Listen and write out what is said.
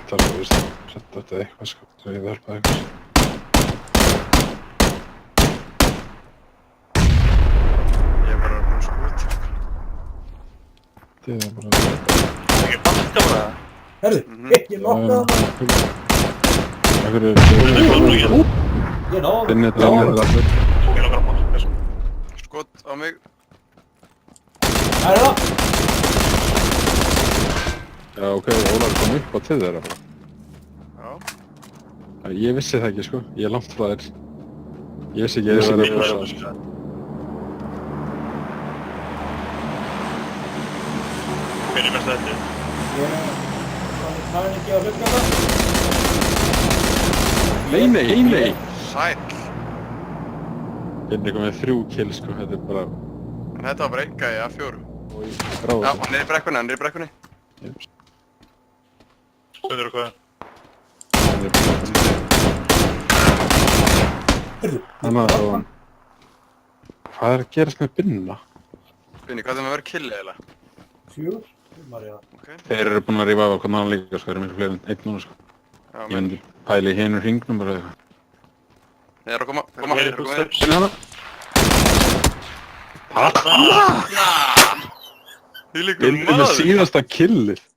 vantar að, þú veist, senda þetta eitthvað, sko, svo ég hjálpa eitthvað. Ég er bara búinn að skúta. Þetta er bara... Ekki bakka bara. Herðu, ég nokkaði hann. Takk fyrir... Ég náði. Þinni þetta allir. Ég nokkar að bakka, sko. Skot á mig. Það er það. Já, ok, Ólar kom upp á til þeirra bara. Já. Ég vissi það ekki, sko. Ég er langt frá þér. Ég vissi ekki að það er að pússa. Hvernig mest þetta? Það er ekki að hlutka það. Nei! Sæll. Ég er eitthvað með 3 kill, sko. Þetta er bara... En þetta var bara enga í A4. Gráða Já, þetta. niður í brekkunni. Stundur og hvað? Þannig að... Hvað er að gerast með Binna? Binni, hvað er það með að vera kill eiginlega? 4. Marja. Ok. Þeir eru búin að rífa af hvernig hann líka, sko. Þeir eru miklu fleiri en 1 núna, sko. Já, Ég myndi pæla í hinum hringnum bara eitthvað. Þeir eru að koma. Ég er footsteps. Binna hana! Því líkur Binni með síðasta killið.